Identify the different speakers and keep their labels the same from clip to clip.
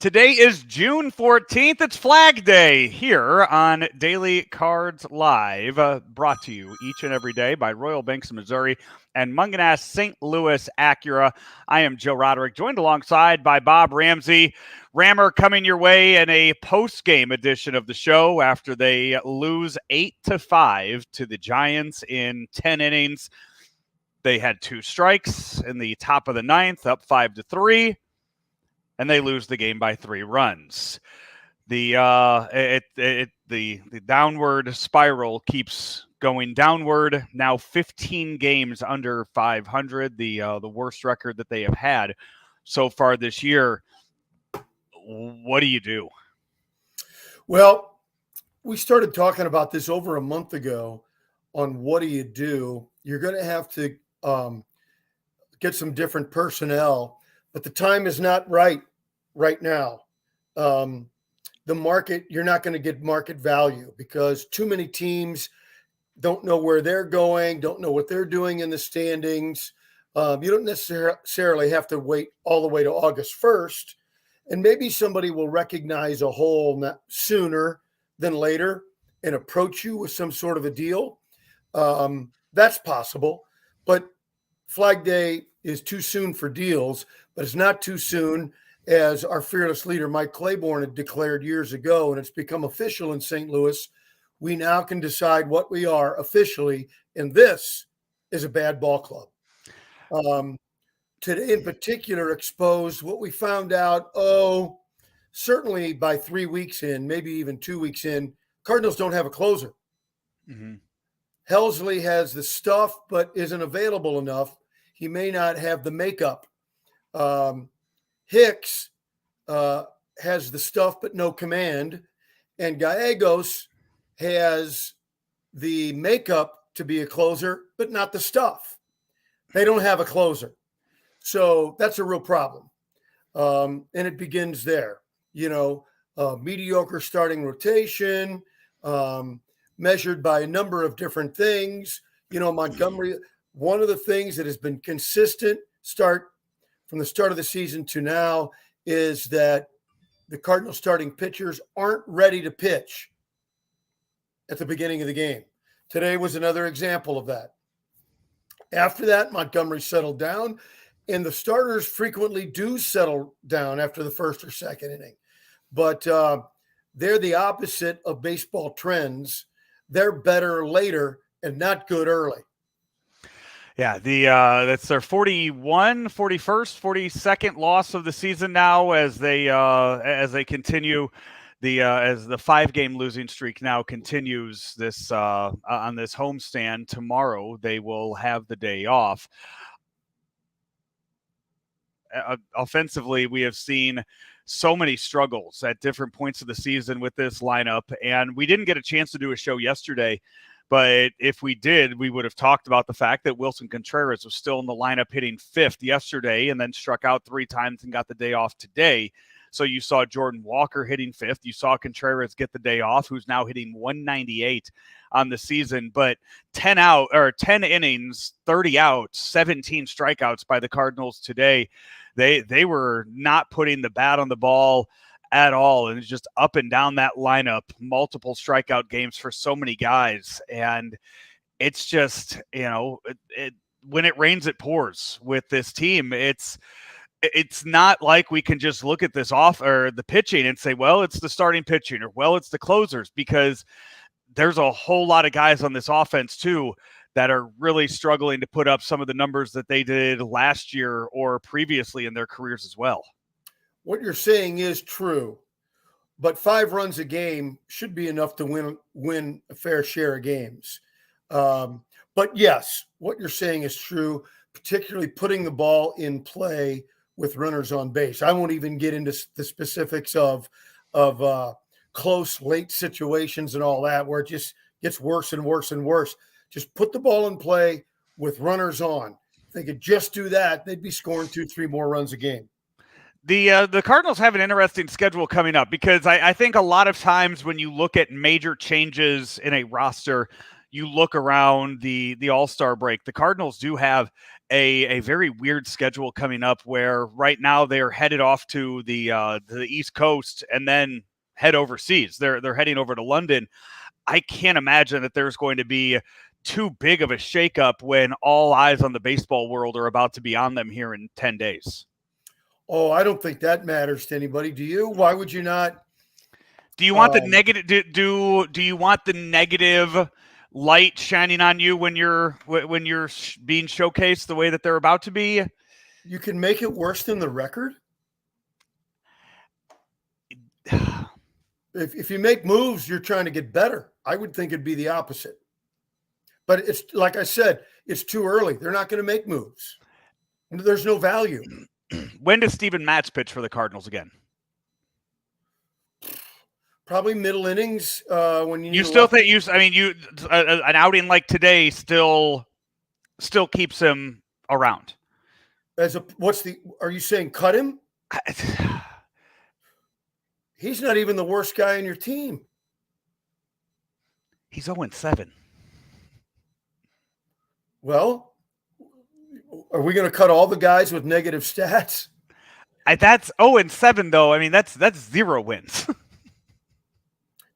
Speaker 1: Today is June 14th. It's Flag Day here on Daily Cards Live, brought to you each and every day by Royal Banks of Missouri and Munganast St. Louis Acura. I am Joe Roderick, joined alongside by Bob Ramsey. Rammer coming your way in a post-game edition of the show after they lose 8-5 to the Giants in 10 innings. They had 2 strikes in the top of the ninth, up 5-3. And they lose the game by 3 runs. The downward spiral keeps going downward. Now 15 games under 500, the worst record that they have had so far this year. What do you do?
Speaker 2: Well, we started talking about this over a month ago on what do you do. You're going to have to get some different personnel, but the time is not right now. The market, you're not going to get market value because too many teams don't know where they're going, don't know what they're doing in the standings. You don't necessarily have to wait all the way to August 1st. And maybe somebody will recognize a hole sooner than later and approach you with some sort of a deal. That's possible. But Flag Day is too soon for deals, but it's not too soon, as our fearless leader, Mike Claiborne, had declared years ago, and it's become official in St. Louis. We now can decide what we are officially, and this is a bad ball club. Today in particular exposed what we found out, certainly by 3 weeks in, maybe even 2 weeks in, Cardinals don't have a closer. Mm-hmm. Helsley has the stuff but isn't available enough. He may not have the makeup. Hicks has the stuff but no command, and Gallegos has the makeup to be a closer but not the stuff. They don't have a closer. So that's a real problem. And it begins there. Mediocre starting rotation, measured by a number of different things. Montgomery, one of the things that has been consistent from the start of the season to now is that the Cardinals starting pitchers aren't ready to pitch at the beginning of the game. Today was another example of that. After that, Montgomery settled down, and the starters frequently do settle down after the first or second inning. But they're the opposite of baseball trends. They're better later and not good early.
Speaker 1: Yeah, that's their 41st, 42nd loss of the season now as they continue as the 5-game losing streak now continues this on this homestand. Tomorrow they will have the day off. Offensively, we have seen so many struggles at different points of the season with this lineup, and we didn't get a chance to do a show yesterday. But if we did, we would have talked about the fact that Wilson Contreras was still in the lineup hitting 5th yesterday and then struck out 3 times and got the day off today. So you saw Jordan Walker hitting 5th. You saw Contreras get the day off, who's now hitting 198 on the season. But 10 innings, 30 outs, 17 strikeouts by the Cardinals today. They were not putting the bat on the ball at all, and it's just up and down that lineup, multiple strikeout games for so many guys. And it's just, when it rains, it pours with this team. It's not like we can just look at this the pitching and say, well, it's the starting pitching, or well, it's the closers, because there's a whole lot of guys on this offense too that are really struggling to put up some of the numbers that they did last year or previously in their careers as well.
Speaker 2: What you're saying is true, but 5 runs a game should be enough to win a fair share of games. But yes, what you're saying is true, particularly putting the ball in play with runners on base. I won't even get into the specifics of close late situations and all that, where it just gets worse and worse and worse. Just put the ball in play with runners on. If they could just do that, they'd be scoring 2-3 more runs a game.
Speaker 1: The Cardinals have an interesting schedule coming up, because I think a lot of times when you look at major changes in a roster, you look around the All-Star break, the Cardinals do have a very weird schedule coming up where right now they're headed off to the East Coast and then head overseas. They're heading over to London. I can't imagine that there's going to be too big of a shakeup when all eyes on the baseball world are about to be on them here in 10 days.
Speaker 2: Oh, I don't think that matters to anybody. Do you? Why would you not?
Speaker 1: Do you want the negative? Do you want the negative light shining on you when you're being showcased the way that they're about to be?
Speaker 2: You can make it worse than the record. If you make moves, you're trying to get better. I would think it'd be the opposite. But it's like I said, it's too early. They're not going to make moves. There's no value.
Speaker 1: When does Steven Matz pitch for the Cardinals again?
Speaker 2: Probably middle innings. When
Speaker 1: you still think an outing like today still keeps him around.
Speaker 2: Are you saying cut him? He's not even the worst guy on your team.
Speaker 1: He's 0-7.
Speaker 2: Well, are we going to cut all the guys with negative stats?
Speaker 1: That's 0-7 though. I mean, that's 0 wins.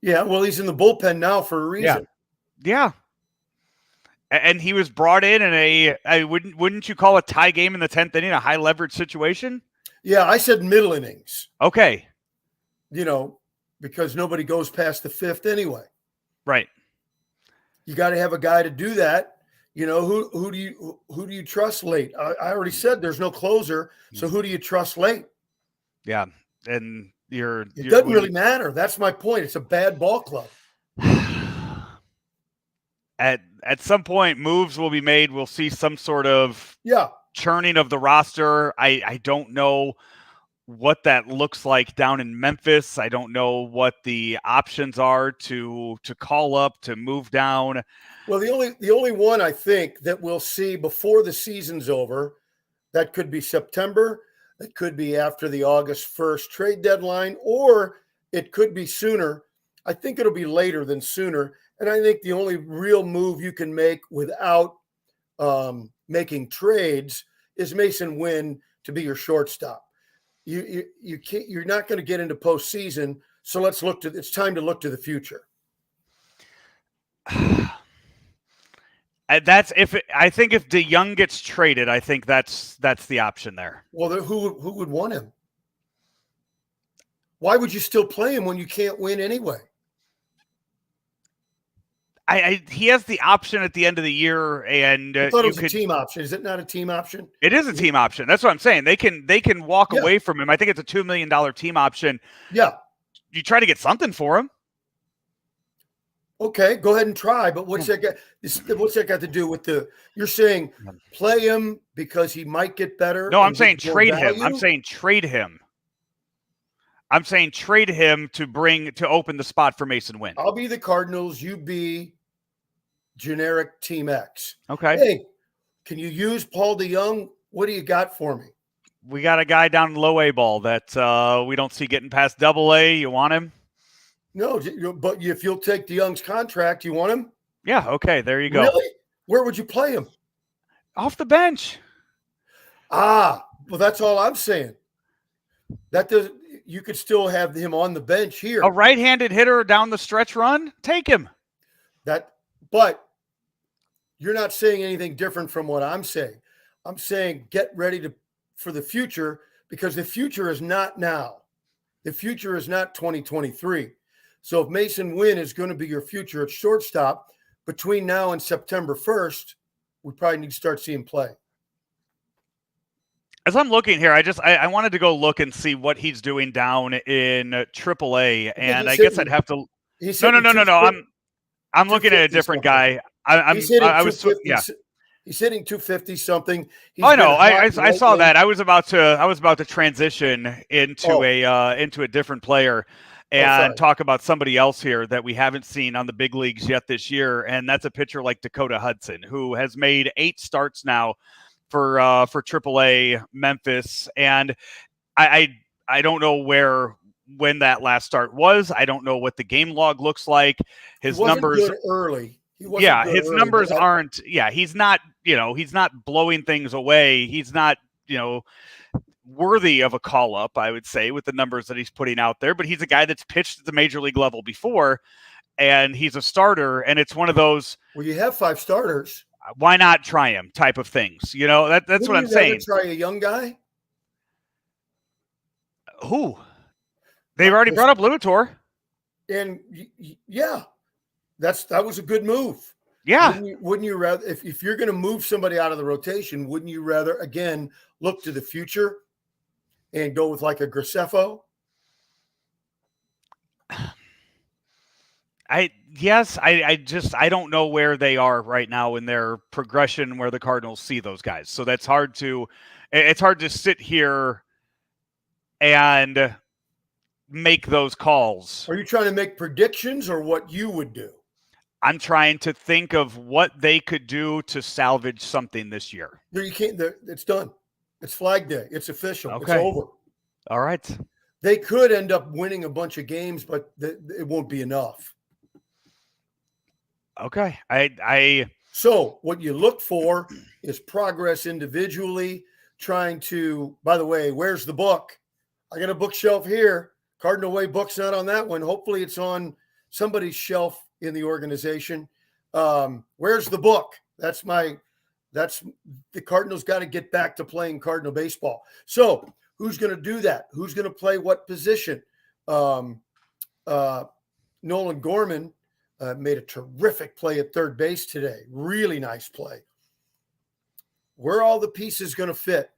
Speaker 2: Yeah, well, he's in the bullpen now for a reason.
Speaker 1: Yeah. And he was brought in wouldn't you call a tie game in the 10th inning a high leverage situation?
Speaker 2: Yeah, I said middle innings.
Speaker 1: Okay.
Speaker 2: Because nobody goes past the 5th anyway.
Speaker 1: Right.
Speaker 2: You got to have a guy to do that. Who do you trust late? I already said there's no closer, so who do you trust late?
Speaker 1: Yeah, and
Speaker 2: it doesn't really matter. That's my point. It's a bad ball club.
Speaker 1: At some point, moves will be made. We'll see some sort of churning of the roster. I don't know what that looks like down in Memphis. I don't know what the options are to call up, to move down.
Speaker 2: Well, the only one I think that we'll see before the season's over, that could be September, it could be after the August 1st trade deadline, or it could be sooner. I think it'll be later than sooner. And I think the only real move you can make without making trades is Mason Wynn to be your shortstop. You can't. You're not going to get into postseason, so it's time to look to the future.
Speaker 1: I think if DeYoung gets traded, I think that's the option there.
Speaker 2: Well, who would want him? Why would you still play him when you can't win anyway?
Speaker 1: He has the option at the end of the year, and
Speaker 2: I thought it was a team option. Is it not a team option?
Speaker 1: It is a team option. That's what I'm saying. They can walk away from him. I think it's a $2 million team option.
Speaker 2: Yeah,
Speaker 1: you try to get something for him.
Speaker 2: Okay, go ahead and try. But what's that got to do with the? You're saying play him because he might get better.
Speaker 1: No, I'm saying trade him. I'm saying trade him. I'm saying trade him to open the spot for Mason Wynn.
Speaker 2: I'll be the Cardinals. You be generic Team X.
Speaker 1: Okay.
Speaker 2: Hey, can you use Paul DeYoung? What do you got for me?
Speaker 1: We got a guy down in low A ball that we don't see getting past double A. You want him?
Speaker 2: No, but if you'll take DeYoung's contract, you want him?
Speaker 1: Yeah. Okay. There you go.
Speaker 2: Really? Where would you play him?
Speaker 1: Off the bench.
Speaker 2: Well, that's all I'm saying. You could still have him on the bench here.
Speaker 1: A right-handed hitter down the stretch run, take him.
Speaker 2: But you're not saying anything different from what I'm saying. I'm saying get ready for the future, because the future is not now. The future is not 2023. So if Mason Wynn is going to be your future at shortstop between now and September 1st, we probably need to start seeing play.
Speaker 1: As I'm looking here, I wanted to go look and see what he's doing down in AAA, and I guess I'd have to. No. I'm looking at a different guy.
Speaker 2: He's hitting 250 something.
Speaker 1: I know. I saw that. I was about to transition into a different player and talk about somebody else here that we haven't seen on the big leagues yet this year, and that's a pitcher like Dakota Hudson, who has made 8 starts now for AAA Memphis, and I don't know when that last start was. I don't know what the game log looks like. His numbers
Speaker 2: good early. He wasn't
Speaker 1: Yeah,
Speaker 2: good
Speaker 1: his
Speaker 2: early,
Speaker 1: numbers
Speaker 2: but
Speaker 1: aren't. Yeah, he's not. He's not blowing things away. He's not. Worthy of a call up, I would say, with the numbers that he's putting out there. But he's a guy that's pitched at the major league level before, and he's a starter. And it's one of those.
Speaker 2: Well, you have 5 starters.
Speaker 1: Why not try him? Type of things. That's
Speaker 2: Wouldn't
Speaker 1: what I'm
Speaker 2: you rather
Speaker 1: saying.
Speaker 2: try a young guy?
Speaker 1: Who? They've already brought up Luthor.
Speaker 2: And yeah, that was a good move.
Speaker 1: Yeah.
Speaker 2: Wouldn't you rather, if you're going to move somebody out of the rotation, wouldn't you rather, again, look to the future and go with like a Graceffo?
Speaker 1: I don't know where they are right now in their progression, where the Cardinals see those guys. So it's hard to sit here and make those calls.
Speaker 2: Are you trying to make predictions or what you would do?
Speaker 1: I'm trying to think of what they could do to salvage something this year.
Speaker 2: You can't. It's done. It's Flag Day. It's official.
Speaker 1: Okay.
Speaker 2: It's over.
Speaker 1: All right.
Speaker 2: They could end up winning a bunch of games, but it won't be enough.
Speaker 1: Okay.
Speaker 2: So what you look for is progress individually, trying to, by the way, where's the book? I got a bookshelf here. Cardinal Way book's not on that one. Hopefully it's on somebody's shelf in the organization. Where's the book? That's the Cardinals got to get back to playing Cardinal baseball. So who's going to do that? Who's going to play what position? Nolan Gorman made a terrific play at third base today. Really nice play. Where are all the pieces going to fit?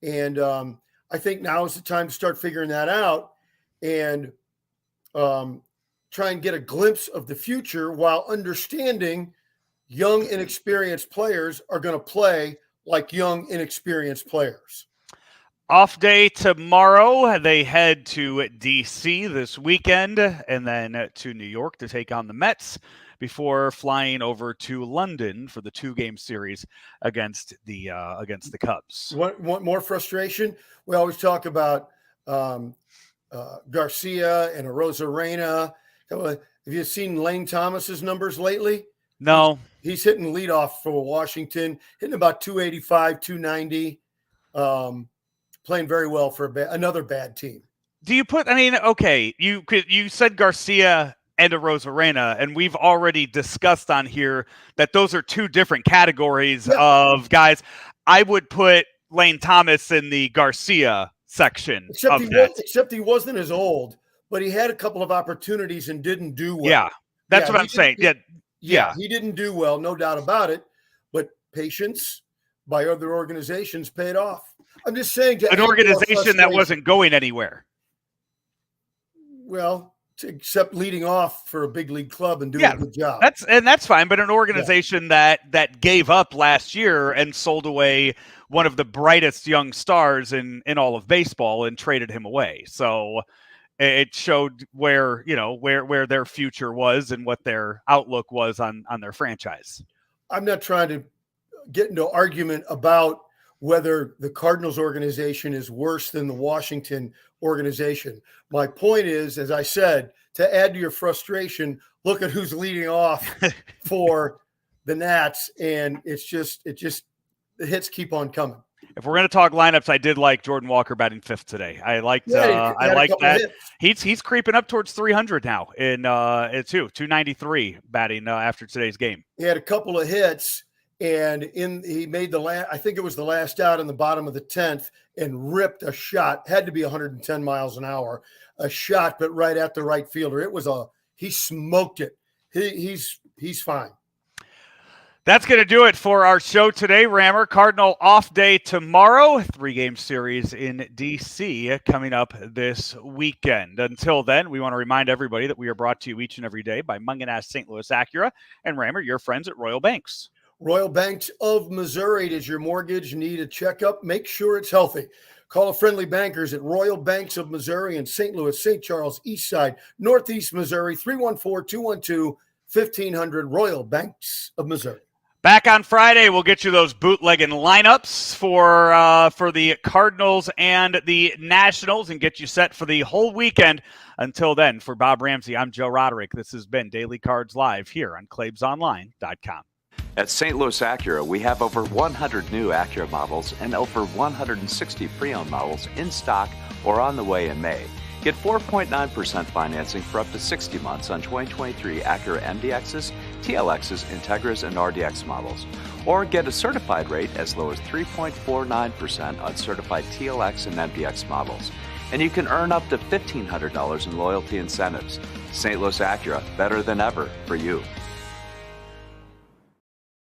Speaker 2: And I think now is the time to start figuring that out and try and get a glimpse of the future while understanding young, inexperienced players are going to play like young, inexperienced players.
Speaker 1: Off day tomorrow. They head to D.C. this weekend and then to New York to take on the Mets before flying over to London for the 2-game series against the Cubs.
Speaker 2: Want more frustration? We always talk about Garcia and Arozarena. Have you seen Lane Thomas's numbers lately?
Speaker 1: No.
Speaker 2: He's hitting leadoff for Washington, hitting about 285, 290. Playing very well for another bad team.
Speaker 1: Do you put? I mean, okay, you said Garcia and Arozarena, and we've already discussed on here that those are 2 different categories of guys. I would put Lane Thomas in the Garcia section.
Speaker 2: Except he wasn't as old, but he had a couple of opportunities and didn't do well.
Speaker 1: Yeah, that's what I'm saying. Yeah,
Speaker 2: he didn't do well, no doubt about it. But patience by other organizations paid off. I'm just saying,
Speaker 1: an organization that wasn't going anywhere.
Speaker 2: Well, except leading off for a big league club and doing a good job.
Speaker 1: That's fine. But an organization that gave up last year and sold away one of the brightest young stars in all of baseball and traded him away. So it showed where their future was and what their outlook was on their franchise. I'm
Speaker 2: not trying to get into an argument about whether the Cardinals organization is worse than the Washington organization. My point is, as I said, to add to your frustration, look at who's leading off for the Nats, and the hits keep on coming.
Speaker 1: If we're going to talk lineups, I did like Jordan Walker batting 5th today. I liked that. He's creeping up towards 300 now in 293 batting after today's game.
Speaker 2: He had a couple of hits. And he made I think it was the last out in the bottom of the 10th, and ripped a shot. Had to be 110 miles an hour, a shot, but right at the right fielder. He smoked it. He's fine.
Speaker 1: That's going to do it for our show today, Rammer. Cardinal off day tomorrow. 3-game series in D.C. coming up this weekend. Until then, we want to remind everybody that we are brought to you each and every day by Mungenast St. Louis Acura and Rammer, your friends at Royal Banks.
Speaker 2: Royal Banks of Missouri. Does your mortgage need a checkup? Make sure it's healthy. Call a friendly bankers at Royal Banks of Missouri in St. Louis, St. Charles, East Side, Northeast Missouri, 314-212-1500, Royal Banks of Missouri.
Speaker 1: Back on Friday, we'll get you those bootlegging lineups for the Cardinals and the Nationals and get you set for the whole weekend. Until then, for Bob Ramsey, I'm Joe Roderick. This has been Daily Cards Live here on ClaibsOnline.com.
Speaker 3: At St. Louis Acura, we have over 100 new Acura models and over 160 pre-owned models in stock or on the way in May. Get 4.9% financing for up to 60 months on 2023 Acura MDXs, TLXs, Integras, and RDX models. Or get a certified rate as low as 3.49% on certified TLX and MDX models. And you can earn up to $1,500 in loyalty incentives. St. Louis Acura, better than ever for you.